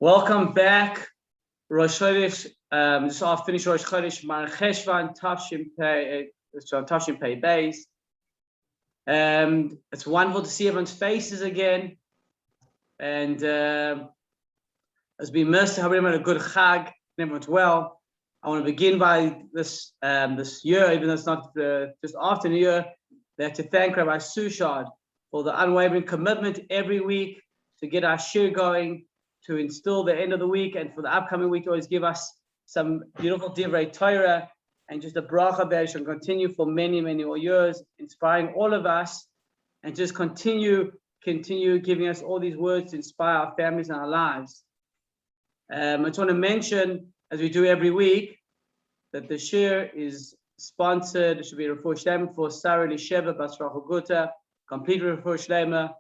Welcome back, Rosh Chodesh. Just I'll finish Rosh Chodesh Mar Cheshvan Tavshin Pei Beis. It's wonderful to see everyone's faces again, and as we immersed, hope everyone had a good Chag, and everyone's well. I want to begin by this year, even though it's not just after the year, to thank Rabbi Suchard for the unwavering commitment every week to get our shir going, to instill the end of the week, and for the upcoming week to always give us some beautiful divrei Torah and just a bracha that shall continue for many, many more years, inspiring all of us, and just continue giving us all these words to inspire our families and our lives. I just want to mention, as we do every week, that the shir is sponsored. It should be a refuah shlema for Sarah Lisheva Bas Rachel Guta, complete refuah shlema.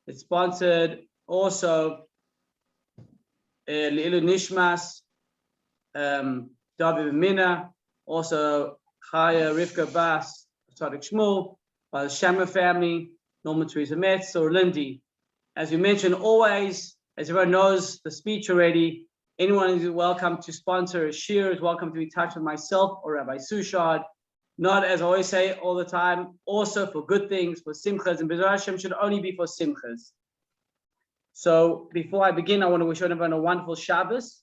It's sponsored also Leilu Nishmas, David Mina, also Chaya Rivka Bas, Tzaddik Shmuel, by the Shamer family, Norma Teresa Metz, or Lindy. As we mentioned, always, as everyone knows the speech already, anyone is welcome to sponsor a shir, is welcome to be in touch with myself or Rabbi Suchard. Not, as I always say all the time, also for good things, for simchas, and B'ezras Hashem should only be for simchas. So before I begin, I want to wish everyone a wonderful Shabbos.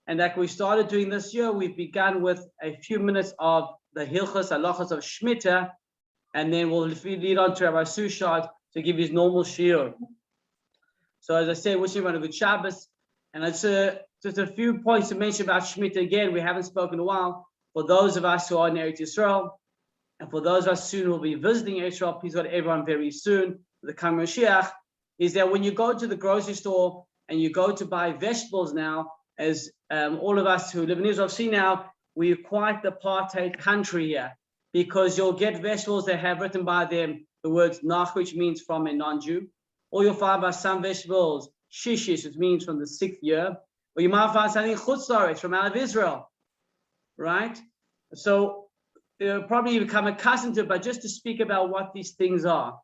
And like we started doing this year, we've begun with a few minutes of the Hilchos Halachos of Shemitah, and then we'll lead on to Rabbi Suchard to give his normal shiur. So as I say, wishing everyone a good Shabbos. And it's just a few points to mention about Shemitah again. We haven't spoken in a while. For those of us who are in Eretz Yisrael, and for those of us soon who will be visiting Israel, please go to everyone very soon, the coming Mashiach, is that when you go to the grocery store and you go to buy vegetables now, as all of us who live in Israel see now, we're quite the apartheid country here, because you'll get vegetables that have written by them the words Noach, which means from a non-Jew, or you'll find by some vegetables Shishis, which means from the 6th year, or you might find something Chutz La'aretz, from out of Israel, right? So you'll probably become accustomed to it, but just to speak about what these things are,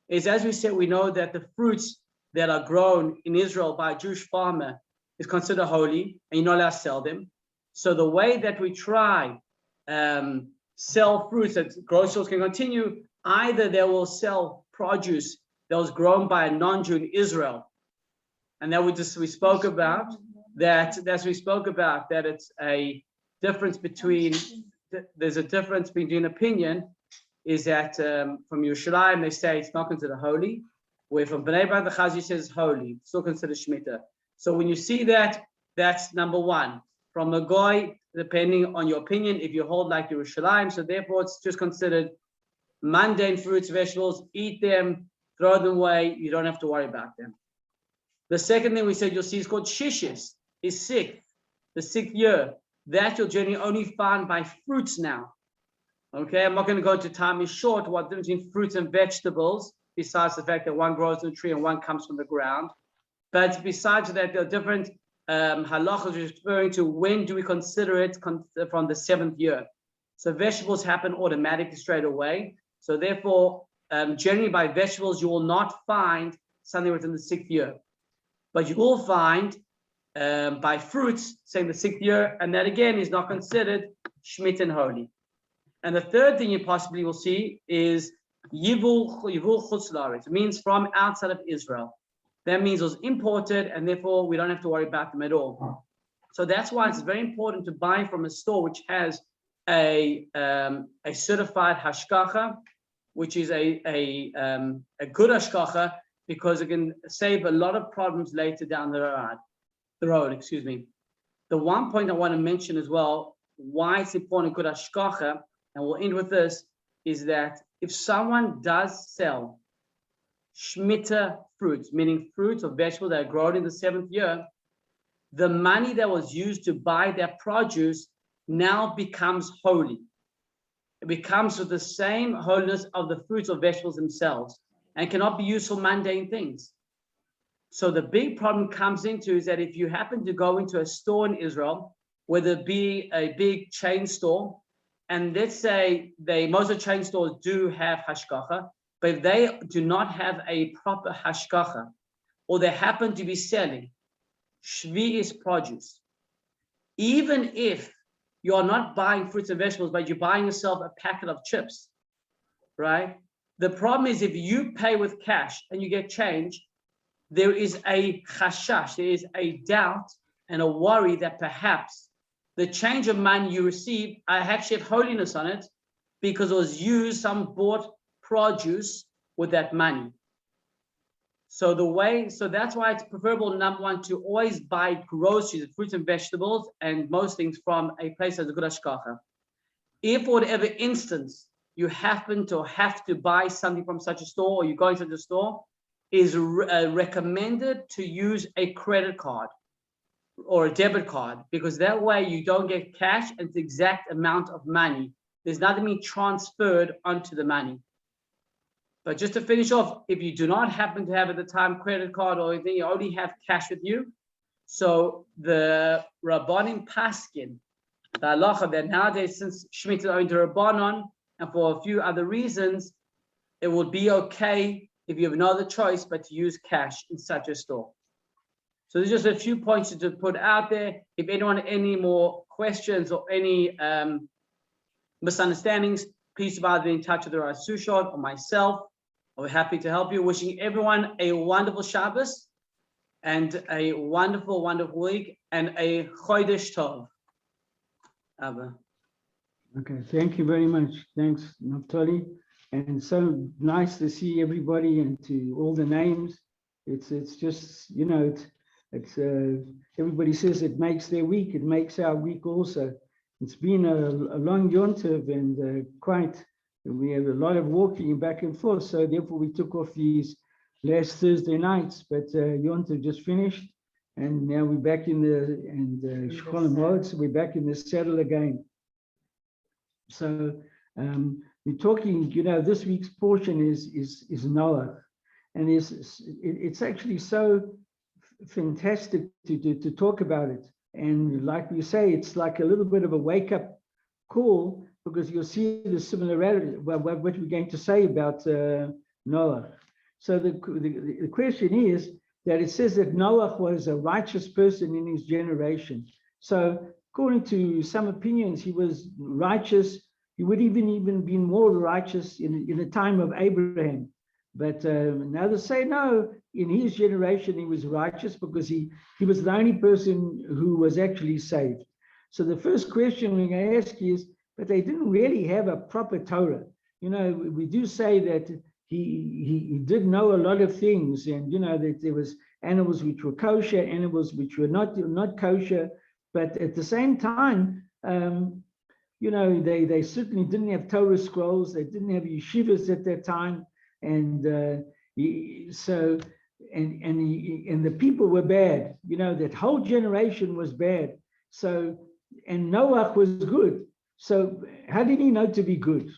is, as we said, we know that the fruits that are grown in Israel by a Jewish farmer is considered holy, and you're not allowed to sell them. So the way that we try sell fruits that grocery stores can continue, either they will sell produce that was grown by a non-Jew in Israel, and that we spoke about that it's a difference between there's a difference between opinion. Is that from Yerushalayim they say it's not considered holy, where from Bnei Brak the Chazi says holy, still considered Shemitah. So when you see that, that's number one. From the Goy, depending on your opinion, if you hold like Yerushalayim, so therefore it's just considered mundane fruits, vegetables, eat them, throw them away, you don't have to worry about them. The second thing we said you'll see is called Shishis, is 6th, the 6th year. That you'll generally only find by fruits now. Okay, I'm not going to go into time is short what the difference between fruits and vegetables, besides the fact that one grows in a tree and one comes from the ground. But besides that, there are different halachas referring to when do we consider it from the 7th year. So vegetables happen automatically straight away. So therefore, generally by vegetables, you will not find something within the 6th year. But you will find by fruits, saying the 6th year, and that again is not considered Shemitah and holy. And the third thing you possibly will see is Yivul Chutz La'aretz. It means from outside of Israel. That means it was imported, and therefore we don't have to worry about them at all. So that's why it's very important to buy from a store which has a certified hashgacha, which is a good hashgacha, because it can save a lot of problems later down the road. Excuse me. The one point I want to mention as well, why it's important good hashgacha, and we'll end with this, is that if someone does sell Shemitah fruits, meaning fruits or vegetables that are grown in the 7th year, the money that was used to buy that produce now becomes holy. It becomes with the same holiness of the fruits or vegetables themselves and cannot be used for mundane things. So the big problem comes into is that if you happen to go into a store in Israel, whether it be a big chain store, and let's say most of the chain stores do have hashgacha, but if they do not have a proper hashgacha, or they happen to be selling Shvi'is produce. Even if you're not buying fruits and vegetables, but you're buying yourself a packet of chips, right? The problem is if you pay with cash and you get change, there is a chashash, there is a doubt and a worry that perhaps the change of money you received, I actually have holiness on it because it was used, some bought produce with that money. So that's why it's preferable, number one, to always buy groceries, fruits and vegetables, and most things from a place as a good hashkacha. If for whatever instance you happen to have to buy something from such a store, or you're going to the store, is recommended to use a credit card or a debit card, because that way you don't get cash and it's the exact amount of money. There's nothing being transferred onto the money. But just to finish off, if you do not happen to have at the time credit card or anything, you only have cash with you. So the Rabbanim Paskin, the halacha that nowadays, since Shemitah is only the Rabbanon, and for a few other reasons, it would be okay if you have no other choice but to use cash in such a store. So there's just a few points to put out there. If anyone has any more questions or any misunderstandings, please be in touch with Rabbi Suchard or myself. We're happy to help you. Wishing everyone a wonderful Shabbos and a wonderful, wonderful week and a Chodesh Tov. Abba. Okay, thank you very much. Thanks, Naftali. And so nice to see everybody and to all the names. It's just, you know, it's everybody says it makes their week. It makes our week also. It's been a long yontiv and we have a lot of walking back and forth. So therefore we took off these last Thursday nights, but yontiv just finished. And now we're back in the Shkolim mode, so we're back in the saddle again. So we're talking, you know, this week's portion is Noach, and it's actually so fantastic to talk about it. And like we say, it's like a little bit of a wake-up call, because you'll see the similarity, what we're going to say about Noach. So the question is that it says that Noach was a righteous person in his generation. So according to some opinions, he was righteous. He would even been more righteous in the time of Abraham. But now they say, no, in his generation, he was righteous because he was the only person who was actually saved. So the first question we're going to ask is, but they didn't really have a proper Torah. You know, we do say that he did know a lot of things, and, you know, that there was animals which were kosher, animals which were not kosher. But at the same time, you know, they certainly didn't have Torah scrolls. They didn't have yeshivas at that time. And so the people were bad, you know, that whole generation was bad. So, and Noach was good. So how did he know to be good?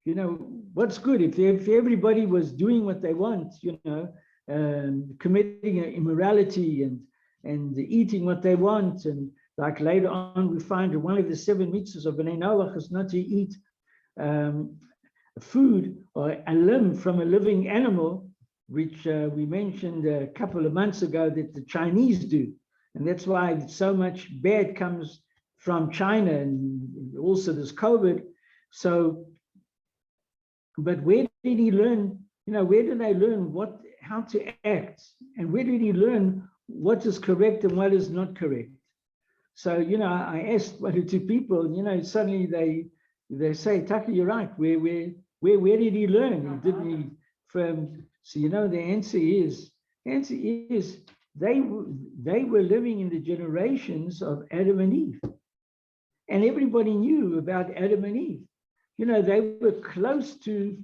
You know, what's good? If everybody was doing what they want, you know, committing immorality and eating what they want. And like later on, we find one of the 7 mitzvahs of Bnei Noach is not to eat food or a limb from a living animal, which we mentioned a couple of months ago that the Chinese do. And that's why so much bad comes from China, and also this COVID. So, but where did he learn, you know, where did they learn how to act? And where did he learn what is correct and what is not correct? So, you know, I asked 1 or 2 people, you know, suddenly they say, Taka, you're right. Where did he learn? Didn't he from? So, you know, the answer is they were living in the generations of Adam and Eve, and everybody knew about Adam and Eve. You know, they were close to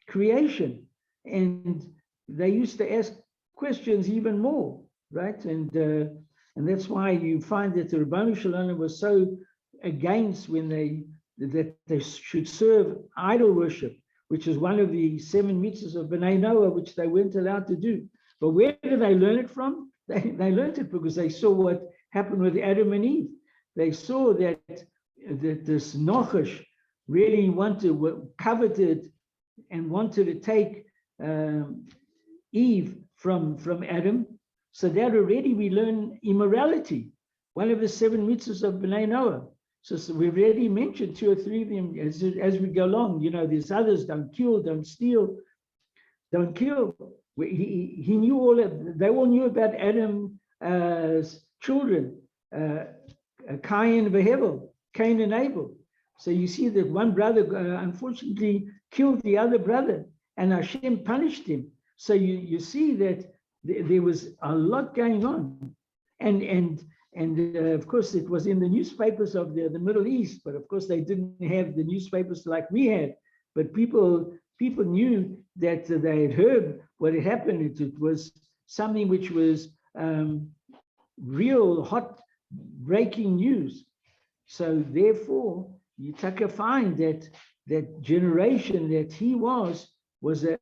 creation, and they used to ask questions even more, right? And that's why you find that the Rabbanu Shalom was so against that they should serve idol worship, which is one of the 7 mitzvahs of Bnei Noah, which they weren't allowed to do. But where did they learn it from? They learned it because they saw what happened with Adam and Eve. They saw that this Noach really coveted and wanted to take Eve from Adam. So that already we learn immorality, one of the 7 mitzvahs of Bnei Noah. So we've already mentioned 2 or 3 of them as we go along. There's others: don't kill, don't steal, don't kill. He knew all of, they all knew about Adam's children, Cain and Abel. So you see that one brother unfortunately killed the other brother, and Hashem punished him. So you see that there was a lot going on, and of course it was in the newspapers of the Middle East, but of course they didn't have the newspapers like we had. But people knew that they had heard what had happened. It was something which was real hot breaking news. So therefore, you find that generation that he was a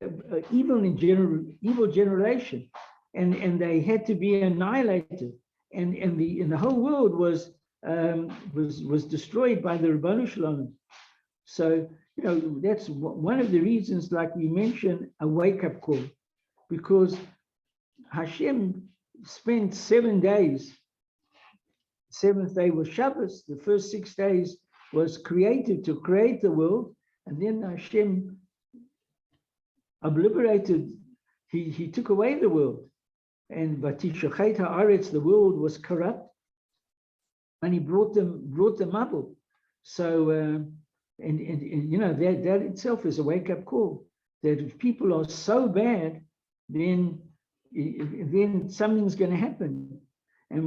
evil generation, and they had to be annihilated, and the whole world was destroyed by the Ribono Shel Olam. So that's one of the reasons, like we mentioned, a wake-up call, because Hashem spent 7 days. 7th day was Shabbos. The first 6 days was created to create the world, and then Hashem obliterated. He took away the world, and Vatishachet haaretz, the world was corrupt, and he brought them up. So and that itself is a wake-up call, that if people are so bad, then something's going to happen. And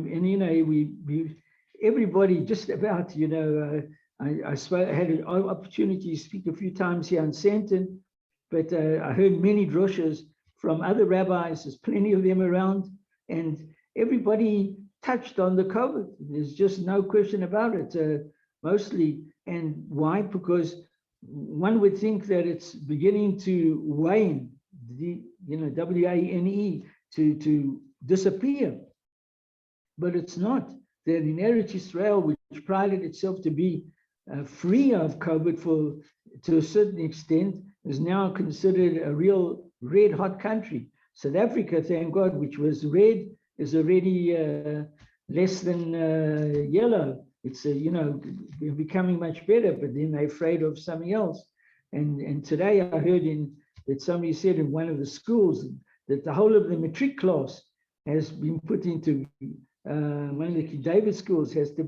everybody just about, I had an opportunity to speak a few times here in Santon, but I heard many drushes from other rabbis. There's plenty of them around, and everybody touched on the COVID. There's just no question about it, mostly. And why? Because one would think that it's beginning to wane, W-A-N-E, to disappear. But it's not. That in Eretz Israel, which prided itself to be free of COVID to a certain extent, is now considered a real red-hot country. South Africa, thank God, which was red, is already less than yellow. It's becoming much better, but then they're afraid of something else. And today I heard that somebody said in one of the schools that the whole of the matric class has been put into one of the David schools has to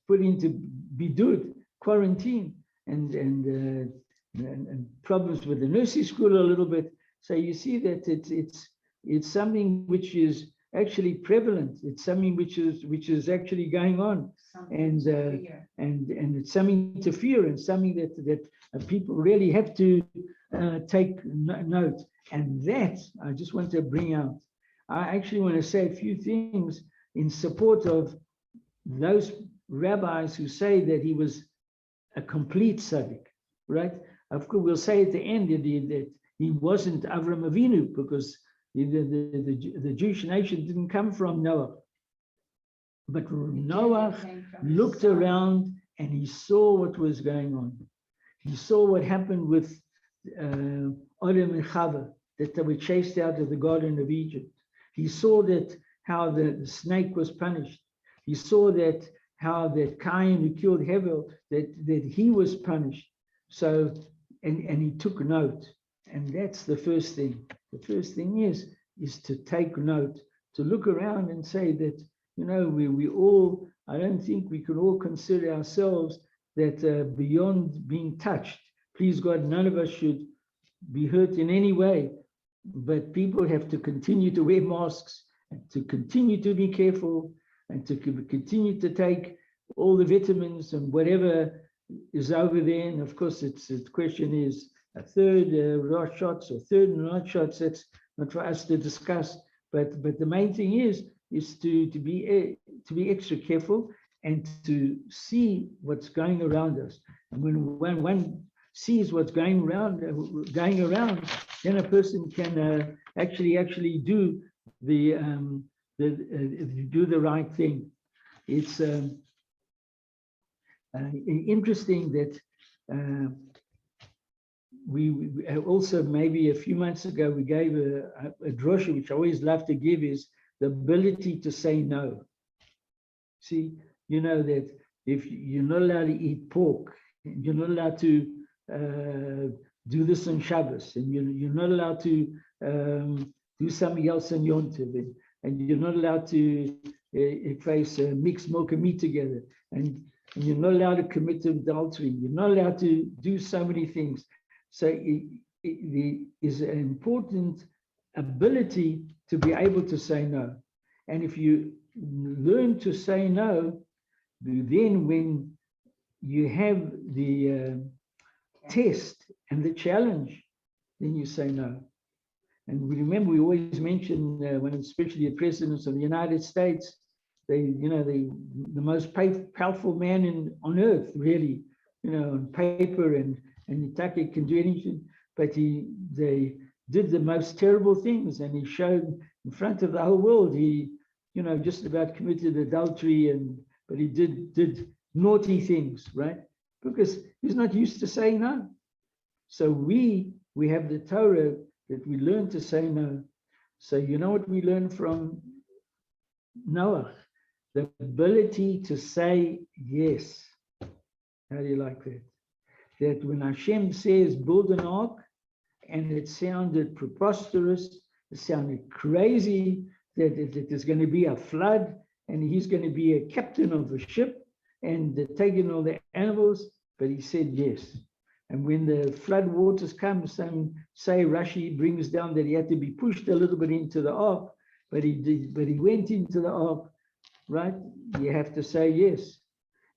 put into bidud, quarantine, and problems with the nursing school a little bit. So you see that it's something which is actually prevalent. It's something which is actually going on, and it's something to fear, and something that people really have to take note. And that I just want to bring out. I actually want to say a few things in support of those rabbis who say that he was a complete tzaddik, right? Of course, we'll say at the end that he wasn't Avram Avinu, because the Jewish nation didn't come from Noah. But Noah looked around and he saw what was going on. He saw what happened with Adam and Chava, that they were chased out of the Garden of Egypt. He saw that how the snake was punished. He saw that how that Cain who killed Hevel, that he was punished. So, and he took note. And that's the first thing. The first thing is to take note, to look around and say that, we all, I don't think we could all consider ourselves that beyond being touched. Please God, none of us should be hurt in any way, but people have to continue to wear masks, and to continue to be careful, and to continue to take all the vitamins and whatever is over there. And of course, the question is a third right shots or third and right shots. That's not for us to discuss. But the main thing is to be extra careful and to see what's going around us. And when one sees what's going around, then a person can actually do the right thing. It's interesting that we also, maybe a few months ago, we gave a drosha, which I always love to give, is the ability to say no. See, you know that if you're not allowed to eat pork, you're not allowed to do this on Shabbos, and you're not allowed to do something else on Yom Tov, and you're not allowed to face mixed milk and meat together, and you're not allowed to commit adultery. You're not allowed to do so many things. So it is an important ability to be able to say no. And if you learn to say no, then when you have the test and the challenge, then you say no. And we remember, we always mention when especially the presidents of the United States, the most powerful man on earth, really, on paper, and Taki can do anything, but they did the most terrible things, and he showed in front of the whole world, he just about committed adultery, but he did naughty things, right? Because he's not used to saying no. So we have the Torah that we learn to say no. So you know what we learn from Noach? The ability to say yes. How do you like that? That when Hashem says build an ark, and it sounded preposterous, it sounded crazy, that there's going to be a flood, and he's going to be a captain of a ship, and taking all the animals, but he said yes. And when the flood waters come, some say Rashi brings down that he had to be pushed a little bit into the ark, but he went into the ark, right? You have to say yes.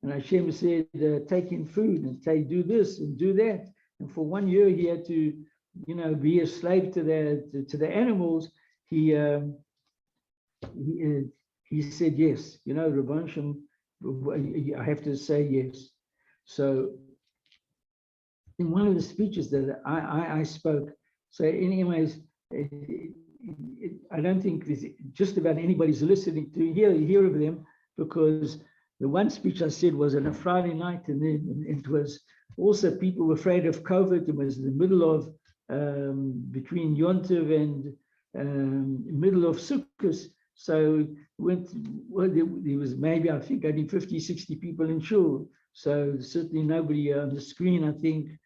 And Hashem said, take in food and say, do this and do that. And for 1 year, he had to, be a slave to the animals. He said yes. Rabban Shem, I have to say yes. So in one of the speeches that I spoke, so anyways, I don't think just about anybody's listening to hear of them, because the one speech I said was on a Friday night, and then it was also people were afraid of COVID. It was in the middle of between Yom Tov and middle of Sukkot. So there was maybe, I think, only 50, 60 people in shul. So certainly nobody on the screen, I think,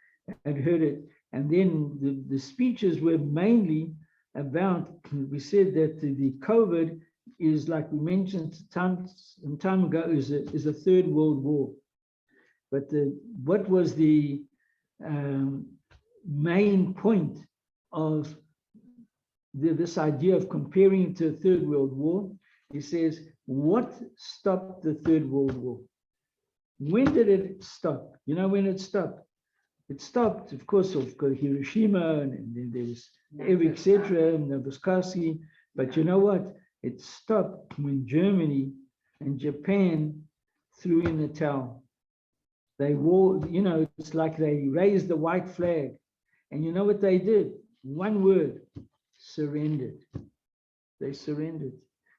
had heard it. And then the speeches were mainly about, we said that the COVID is, like we mentioned some time ago, is a third world war. But what was the main point of this idea of comparing it to a third world war? He says, what stopped the third world war? When did it stop? You know when it stopped? It stopped, of course, of Hiroshima, and then there was etc., and Nagasaki. But you know what? It stopped when Germany and Japan threw in the towel. They wore, it's like they raised the white flag. And you know what they did? One word: surrendered. They surrendered.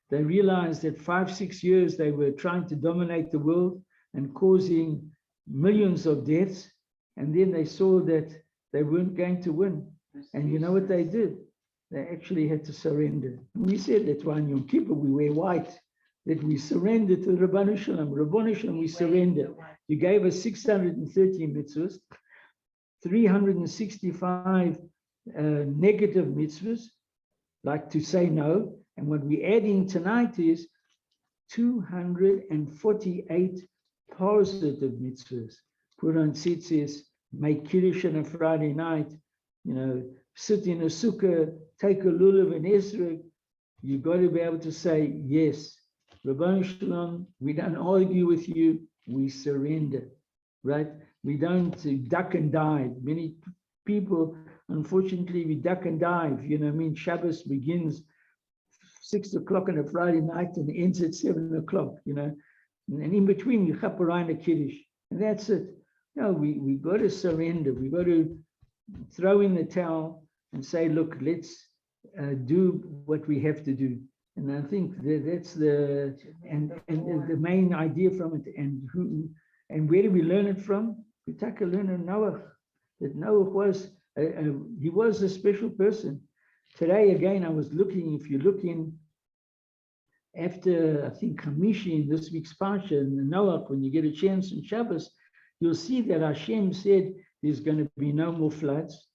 They realized that 5-6 years they were trying to dominate the world and causing millions of deaths. And then they saw that they weren't going to win. And you know what they did? They actually had to surrender. We said that's why on Yom Kippur we wear white, that we surrender to the Rabbanu Shalom. Rabbanu Shalom, we surrender. You gave us 630 mitzvahs, 365 negative mitzvahs, like to say no. And what we're adding tonight is 248 positive mitzvahs. Puran tzitzis, make kiddush on a Friday night, sit in a sukkah, take a lulav and esrog. You've got to be able to say yes. Rabban Shalom, we don't argue with you, we surrender, right? We don't duck and dive. Many people, unfortunately, we duck and dive. Shabbos begins 6 o'clock on a Friday night and ends at 7 o'clock, and in between you chap around a kiddush, and that's it. No, we got to surrender. We got to throw in the towel and say, look, let's do what we have to do. And I think that's the main idea from it. And where do we learn it from? We take a learn of Noach. That Noach was he was a special person. Today again, I was looking. If you look in after, I think, Hamishi in this week's Parsha, in the Noach, when you get a chance in Shabbos, you'll see that Hashem said there's going to be no more floods,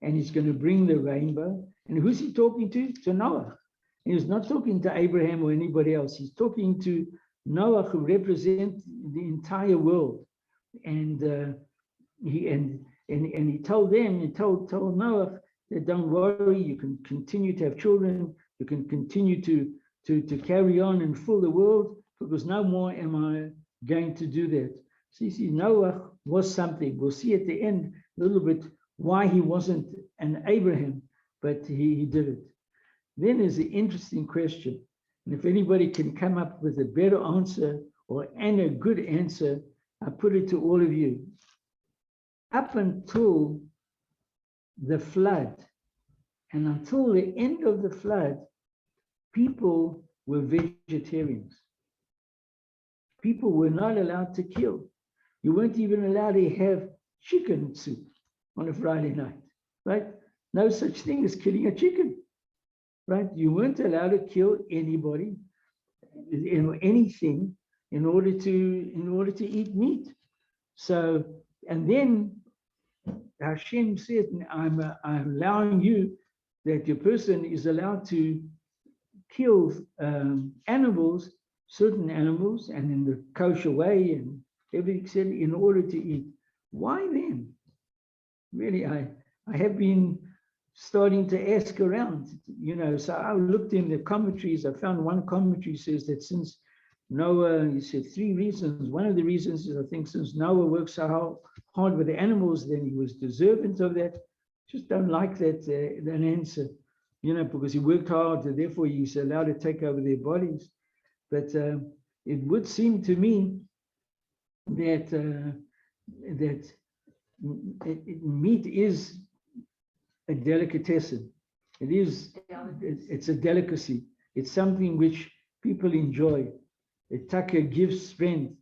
and he's going to bring the rainbow. And who's he talking to? To Noach. He's not talking to Abraham or anybody else. He's talking to Noach, who represents the entire world. And he told them, he told Noach that don't worry, you can continue to have children, you can continue to carry on and fill the world, because no more am I going to do that. So you see, Noach was something. We'll see at the end a little bit why he wasn't an Abraham, but he did it. Then there's the interesting question, and if anybody can come up with a better answer and a good answer, I put it to all of you. Up until the flood, and until the end of the flood, people were vegetarians. People were not allowed to kill. You weren't even allowed to have chicken soup on a Friday night, right? No such thing as killing a chicken, right? You weren't allowed to kill anybody, anything, in order to eat meat. So, and then Hashem said, I'm allowing you, that your person is allowed to kill animals, certain animals, and in the kosher way and everything said, in order to eat. Why then? Really, I have been starting to ask around, so I looked in the commentaries. I found one commentary says that since Noah, he said 3 reasons. One of the reasons is, I think, since Noah worked so hard with the animals, then he was deserving of that. Just don't like that answer, because he worked hard, and therefore he's allowed to take over their bodies. But it would seem to me that meat is a delicatessen. It's a delicacy. It's something which people enjoy. It gives strength.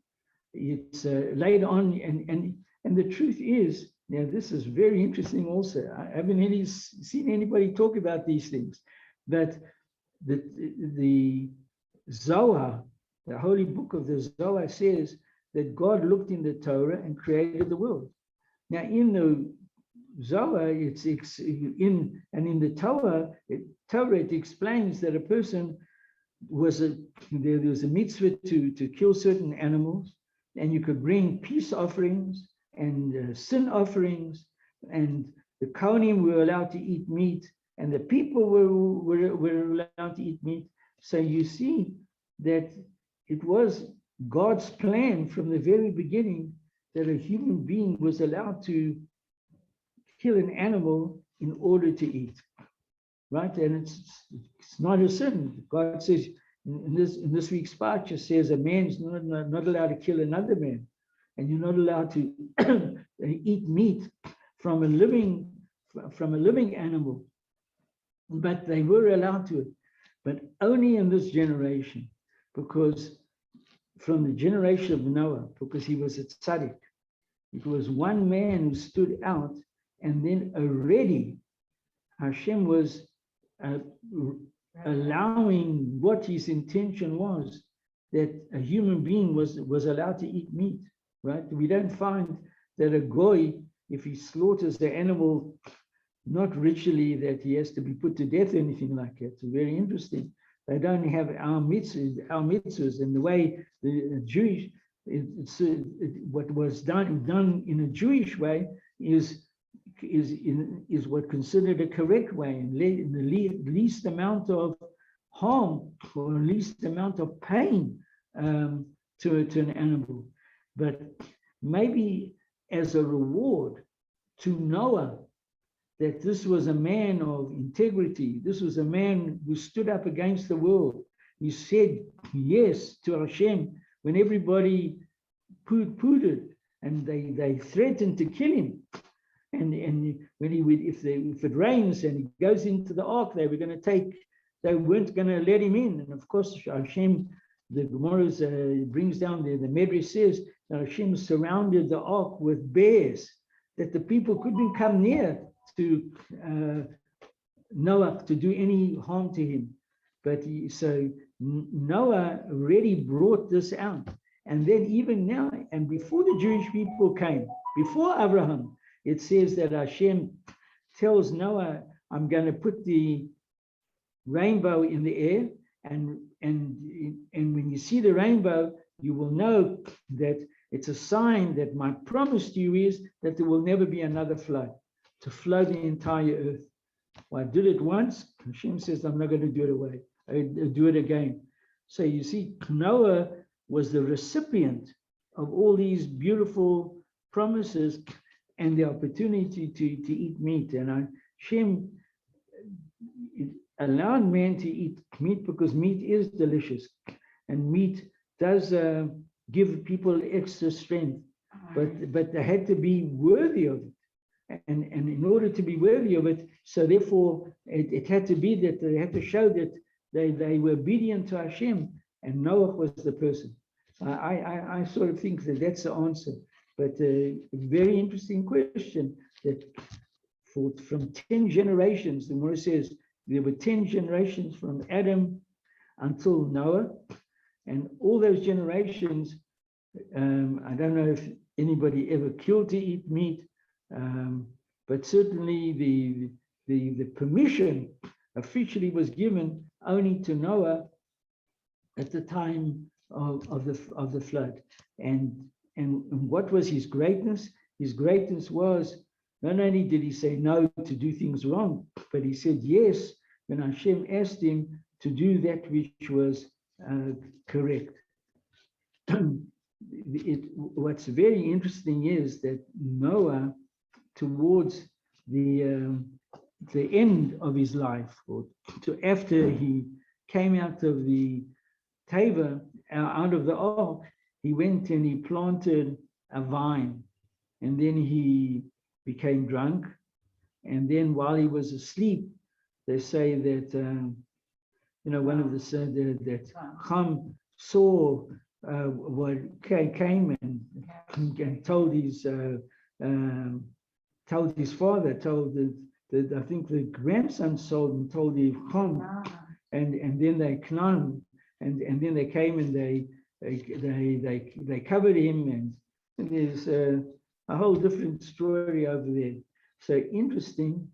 It's later on, and the truth is, now this is very interesting also. I haven't really seen anybody talk about these things, but the Zohar, the holy book of the Zohar, says that God looked in the Torah and created the world. Now in the Zohar, in the Torah, it explains that a person there was a mitzvah to kill certain animals, and you could bring peace offerings and sin offerings, and the Kohanim were allowed to eat meat, and the people were allowed to eat meat. So you see that it was God's plan from the very beginning that a human being was allowed to kill an animal in order to eat, right? And it's not a sin. God says in this week's parsha says a man's not allowed to kill another man, and you're not allowed to eat meat from a living animal. But they were allowed to, but only in this generation, because from the generation of Noah, because he was a tzaddik. It was one man who stood out, and then already Hashem was allowing what his intention was, that a human being was allowed to eat meat, right? We don't find that a goy, if he slaughters the animal, not ritually that he has to be put to death or anything like that. It's very interesting. They don't have our mitzvahs, and the way the Jewish, what was done in a Jewish way is what considered a correct way, and in the least amount of harm or least amount of pain to an animal. But maybe as a reward to Noah, that this was a man of integrity, this was a man who stood up against the world. He said yes to Hashem when everybody pooed and they threatened to kill him. And when if it rains and he goes into the ark, they weren't going to let him in. And of course, Hashem, the Gemara brings down there, the Medrash says that Hashem surrounded the ark with bears, that the people couldn't come near to Noah to do any harm to him. But so Noah already brought this out. And then even now, and before the Jewish people came, before Abraham, it says that Hashem tells Noah, I'm going to put the rainbow in the air, and when you see the rainbow, you will know that it's a sign that my promise to you is that there will never be another flood to flood the entire earth. Well, I did it once. Hashem says, I'm not going to do it away. I do it again. So you see, Noah was the recipient of all these beautiful promises and the opportunity to eat meat. And Hashem allowed man to eat meat because meat is delicious, and meat does give people extra strength, but they had to be worthy of it, and in order to be worthy of it, so therefore it had to be that they had to show that they were obedient to Hashem, and Noah was the person. I sort of think that that's the answer, but a very interesting question that from 10 generations, the Gemara says there were 10 generations from Adam until Noah, and all those generations, I don't know if anybody ever killed to eat meat, but certainly the permission officially was given only to Noah at the time of the flood. And what was his greatness? His greatness was not only did he say no to do things wrong, but he said yes when Hashem asked him to do that which was correct. What's very interesting is that Noah, towards the end of his life, or after he came out of the Teva, out of the ark, he went and he planted a vine, and then he became drunk, and then while he was asleep, they say that one of the said that Ham saw what came and told his father, told I think the grandson saw and told the Ham, and then they Knan, and then they came and they covered him, and there's a whole different story over there. So interesting.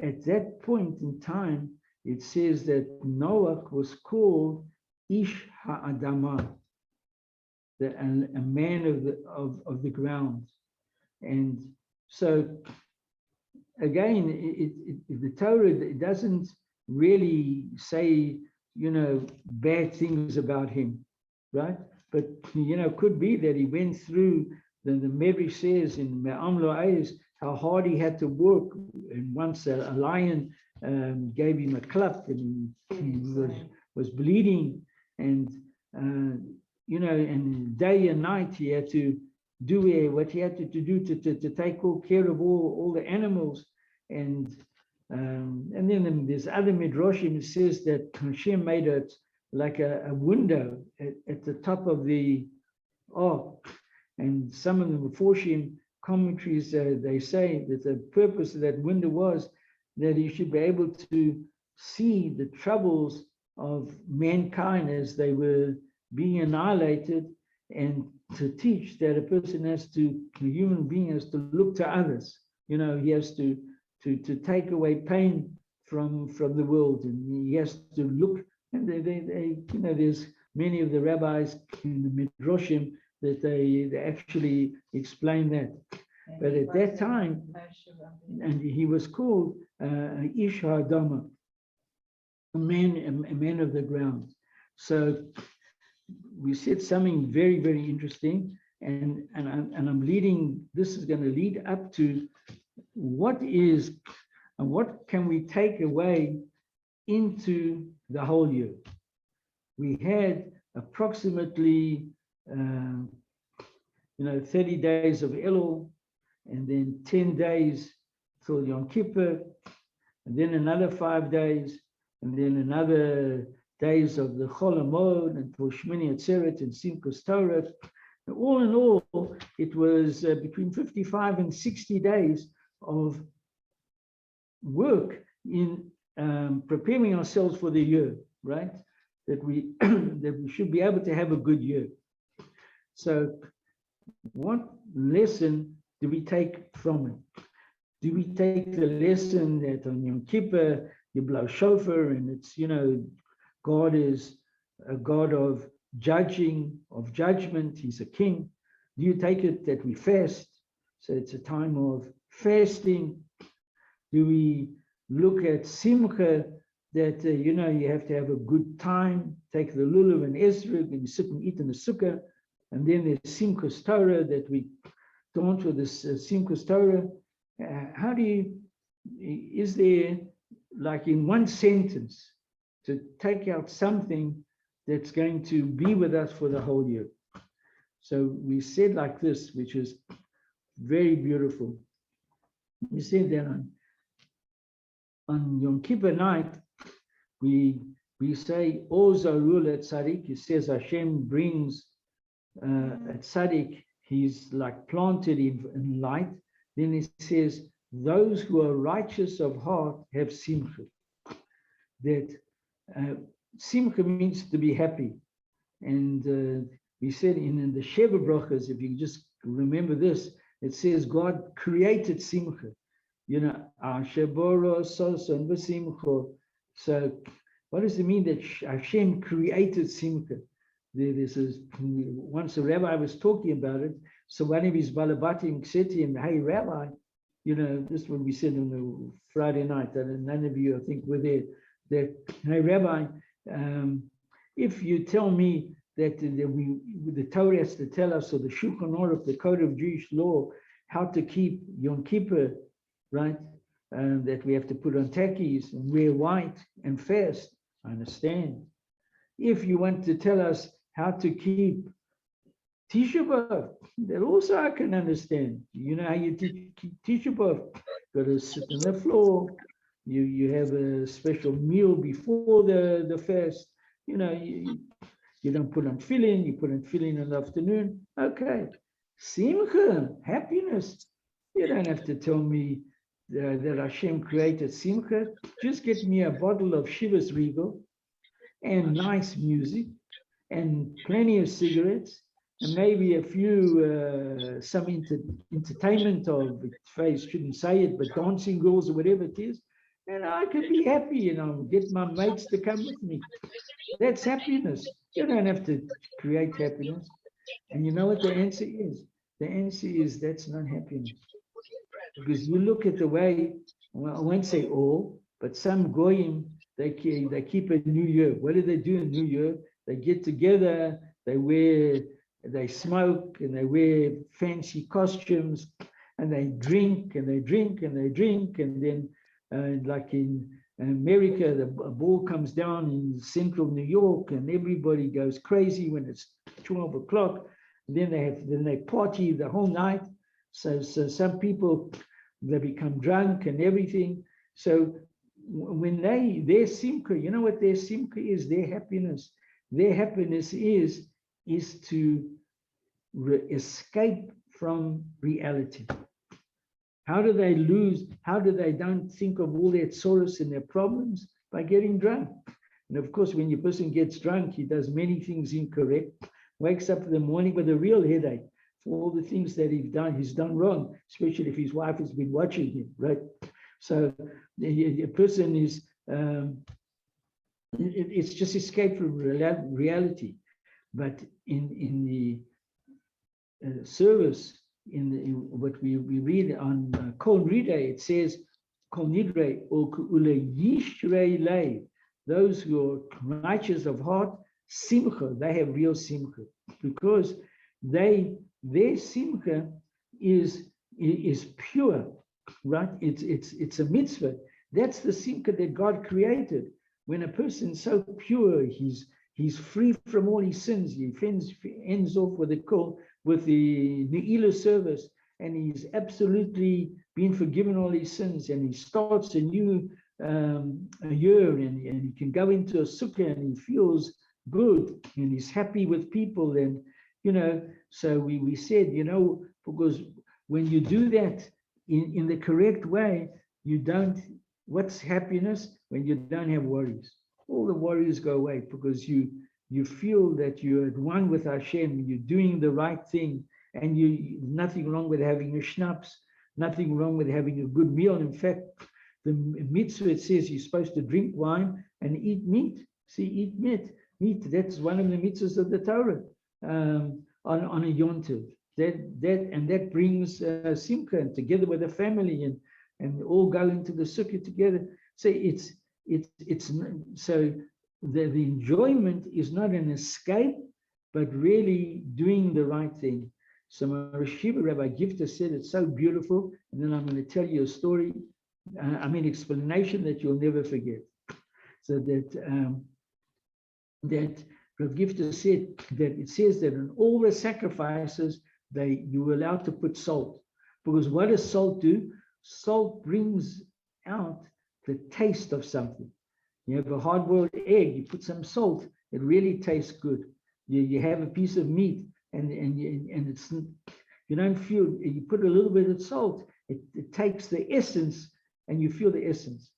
At that point in time, it says that Noach was called Ish Ha'adamah, a man of the ground. And so again, the Torah, it doesn't really say, bad things about him, right? But, could be that he went through, the Medrash says in Me'am Lo'ez, how hard he had to work. And once a lion gave him a club, and he was bleeding, and and day and night he had to do what he had to do to take care of all the animals, and then there's other midrashim. It says that Hashem made it like a window at the top of the ark, and some of the Meforshim commentaries, they say that the purpose of that window was that he should be able to see the troubles of mankind as they were being annihilated, and to teach that a human being has to look to others. He has to take away pain from the world, and he has to look. And there's many of the rabbis in the midrashim that they actually explain that. But at that time, and he was called Ish Ha'adamah, a man of the ground. So we said something very, very interesting, and I'm leading. This is going to lead up to what can we take away into the whole year. We had approximately 30 days of Elul, and then 10 days till Yom Kippur, and then another 5 days, and then another days of the Chol HaMoed, and for Shmini Atzeret and Simchas Torah. And all in all, it was between 55 and 60 days of work in preparing ourselves for the year, right? that we that we should be able to have a good year. So what lesson do we take from it? Do we take the lesson that on Yom Kippur you blow shofar and it's, God is a God of judgment, he's a king? Do you take it that we fast? So it's a time of fasting. Do we look at simcha, that, you have to have a good time, take the lulav and esrog and you sit and eat in the sukkah, and then there's Simchas Torah that we don't with this Simchas Torah. How do you, is there, like in one sentence, to take out something that's going to be with us for the whole year? So we said like this, which is very beautiful. We said that on Yom Kippur night, we say, O Zarul et Tzadik. It says Hashem brings a Tzadik, he's like planted in light. Then it says, those who are righteous of heart have simcha. That simcha means to be happy. And we said in the Sheva Brachas, if you just remember this, it says God created simcha. Asheboro soson v'simcha. So what does it mean that Hashem created simcha? This is, once a rabbi was talking about it, so one of his balabatim said to him, hey, Rabbi, this is what we said on the Friday night, and none of you, I think, were there, that, hey, Rabbi, if you tell me that the Torah has to tell us, or the Shulchan Aruch, the Code of Jewish Law, how to keep Yom Kippur, right, that we have to put on tackies and wear white and fast, I understand. If you want to tell us how to keep Tisha B'Av, that also I can understand. You know how you keep Tisha B'Av? Got to sit on the floor. You have a special meal before the fast. You don't put on tefillin. You put on tefillin in the afternoon. Okay, simcha, happiness. You don't have to tell me that Hashem created simcha. Just get me a bottle of Shivas Regal and nice music and plenty of cigarettes and maybe a few some entertainment of, face shouldn't say it, but dancing girls or whatever it is, and I could be happy, get my mates to come with me. That's happiness. You don't have to create happiness. And you know what the answer is? The answer is that's not happiness. Because you look at the way, well, I won't say all, but some goyim, they keep a New Year. What do they do in New Year? They get together, they smoke, and they wear fancy costumes, and they drink, and they drink, and they drink, and then like in America, the ball comes down in central New York, and everybody goes crazy when it's 12 o'clock. Then they party the whole night. So some people, they become drunk and everything. So when their simcha, you know what their simcha is? Their happiness. Their happiness is to escape from reality. How do they don't think of all their sorrows and their problems? By getting drunk. And of course, when your person gets drunk, he does many things incorrect, wakes up in the morning with a real headache for all the things that he's done wrong, especially if his wife has been watching him, right? So the person is, it's just escape from reality. But in the service, in what we read on Kol Nidre, it says, Kol Nidre, or Yishrei Leiv, those who are righteous of heart, simcha, they have real simcha, because their simcha is pure, right? It's a mitzvah. That's the simcha that God created. When a person's so pure, he's free from all his sins. He ends off with the Ne'ilah service, and he's absolutely been forgiven all his sins, and he starts a new year, and he can go into a sukkah and he feels good and he's happy with people. And so we said, because when you do that in the correct way, what's happiness? When you don't have worries. all the worries go away, because you feel that you're at one with Hashem, you're doing the right thing, and nothing wrong with having a schnapps, nothing wrong with having a good meal. In fact, the mitzvah, it says you're supposed to drink wine and eat meat. See, eat meat. That's one of the mitzvahs of the Torah on a Yom Tov. That brings simcha, and together with the family, and all go into the sukkah together. So so the enjoyment is not an escape, but really doing the right thing. So my Rashiva, Rabbi Gifta, said it's so beautiful, and then I'm going to tell you a story, explanation that you'll never forget. So that Rabbi Gifta said that it says that in all the sacrifices, you were allowed to put salt, because what does salt do? Salt brings out the taste of something. You have a hard-boiled egg, you put some salt, it really tastes good. You have a piece of meat, and it's, you don't feel, you put a little bit of salt, it takes the essence, and you feel the essence.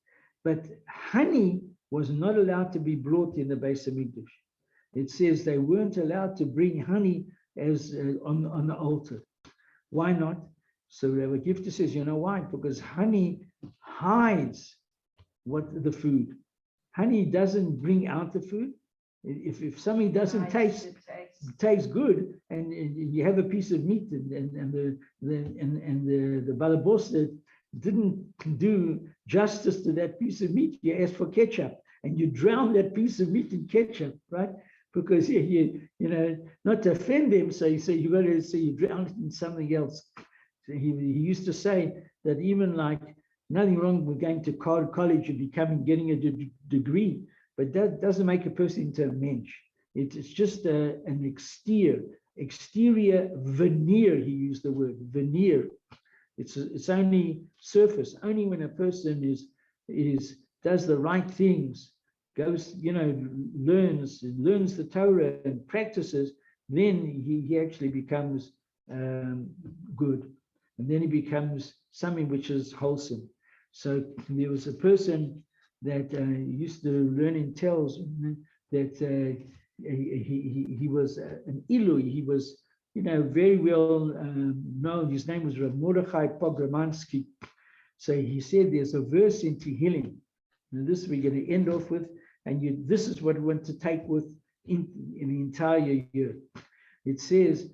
But honey was not allowed to be brought in the Beis Hamikdash. It says they weren't allowed to bring honey as on the altar. Why not? So Rabbi Gifta says, you know why? Because honey hides the food. Honey doesn't bring out the food. If something doesn't taste good, and you have a piece of meat, and the balabosa didn't do justice to that piece of meat, you ask for ketchup, and you drown that piece of meat in ketchup, right? Because you not to offend them, so you say you drown it in something else. So he used to say that even like nothing wrong with going to college and getting a degree, but that doesn't make a person into a mensch. It's just an exterior veneer. He used the word veneer. It's only surface. Only when a person does the right things, goes, learns the Torah and practices, then he actually becomes good, and then he becomes something which is wholesome. So there was a person that used to learn in Tells that he was an Ilui. He was, very well known. His name was Rav Mordechai Pogromansky. So he said there's a verse in Tehillim. Now this we're going to end off with, and this is what we want to take with in the entire year. It says,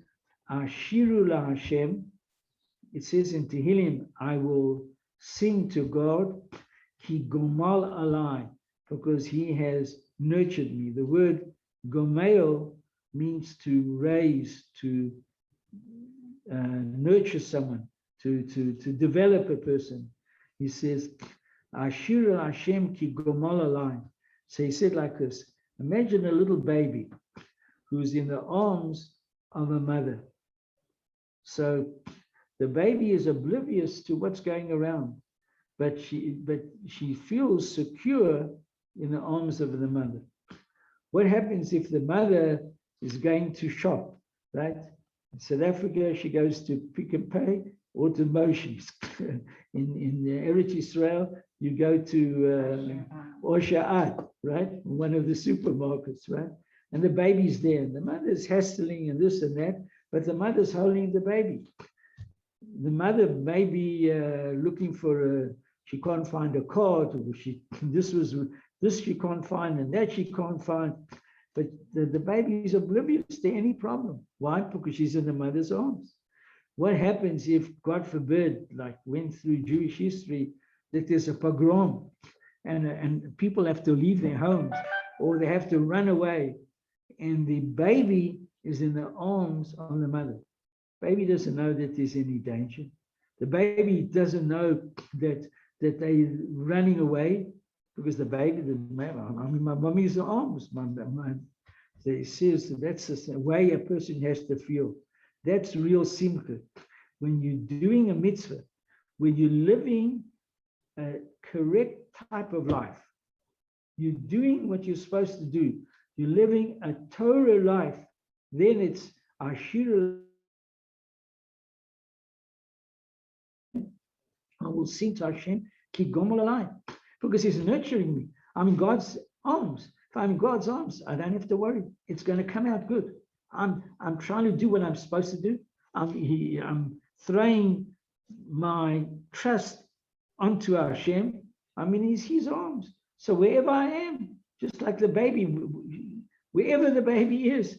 Ashiru la Hashem. It says in Tehillim, I will sing to God, Ki gomal alai, because he has nurtured me. The word gomel means to raise, to nurture someone, to develop a person. He says, Ashir Hashem ki gomal alai. So he said like this, imagine a little baby who's in the arms of a mother. So the baby is oblivious to what's going around, but she feels secure in the arms of the mother. What happens if the mother is going to shop, right? In South Africa, she goes to Pick and Pay or to Moshe's. in Eretz Israel, you go to Osha'at, right? One of the supermarkets, right? And the baby's there, and the mother's hassling and this and that, but the mother's holding the baby. The mother may be looking for she can't find a card, or this she can't find, and that she can't find. But the baby is oblivious to any problem. Why? Because she's in the mother's arms. What happens if, God forbid, like went through Jewish history, that there's a pogrom and people have to leave their homes or they have to run away, and the baby is in the arms of the mother. Baby doesn't know that there's any danger. The baby doesn't know that they're running away, because the baby, I'm in my mommy's arms. So it says that's the way a person has to feel. That's real simcha. When you're doing a mitzvah, when you're living a correct type of life, you're doing what you're supposed to do, you're living a Torah life, then it's Ashir. I will sing to Hashem, Ki Gomel Alai, because he's nurturing me. I mean, God's arms. If I'm in God's arms, I don't have to worry. It's going to come out good. I'm trying to do what I'm supposed to do. I'm throwing my trust onto Hashem. I'm in his arms. So wherever I am, just like the baby, wherever the baby is,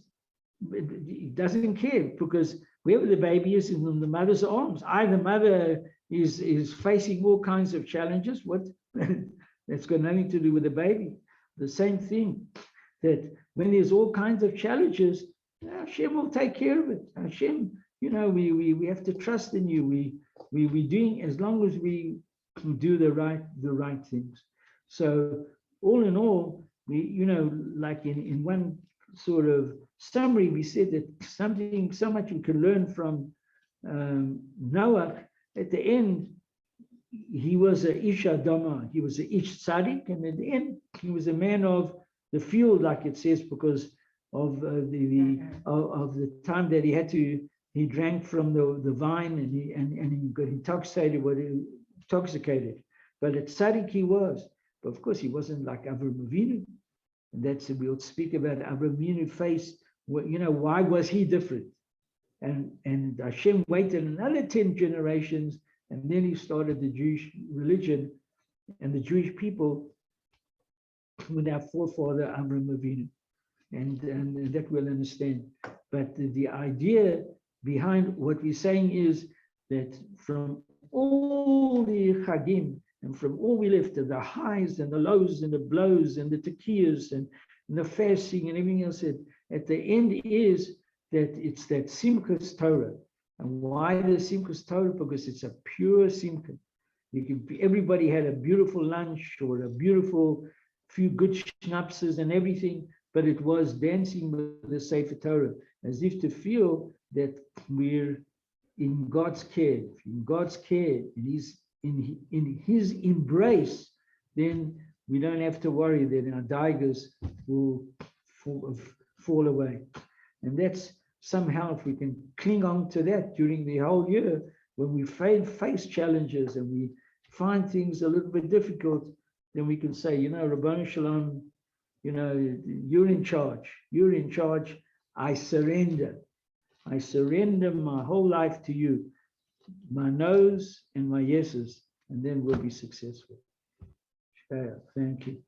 he doesn't care, because wherever the baby is in the mother's arms, the mother is facing all kinds of challenges. What that's got nothing to do with the baby. The same thing, that when there's all kinds of challenges, Hashem will take care of it. Hashem, we have to trust in you. We're doing, as long as we do the right things. So all in all, we, like in one sort of summary, we said that so much we can learn from Noach. At the end, he was a ish adama, he was a ish tzaddik, and at the end, he was a man of the field, like it says, because of the time that he drank from the vine, and he got intoxicated. But at tzaddik he was. But of course, he wasn't like Avraham Avinu. And that's, we'll speak about Avraham Avinu face. Why was he different? And Hashem waited another 10 generations, and then he started the Jewish religion, and the Jewish people with our forefather Avraham Avinu, and that we'll understand. But the idea behind what we're saying is that from all the chagim, and from all we left, the highs and the lows and the blows and the tekiyas and the fasting and everything else, at the end is that it's that Simchas Torah. And why the Simchas Torah? Because it's a pure Simcha. Everybody had a beautiful lunch or a beautiful few good schnapses and everything, but it was dancing with the Sefer Torah, as if to feel that we're in God's care, in his embrace. Then we don't have to worry that our daigers will fall away. And that's somehow, if we can cling on to that during the whole year, when we face challenges and we find things a little bit difficult, then we can say, Rabbanu Shalom, you're in charge. I surrender my whole life to you, my no's and my yeses, and then we'll be successful. Thank you.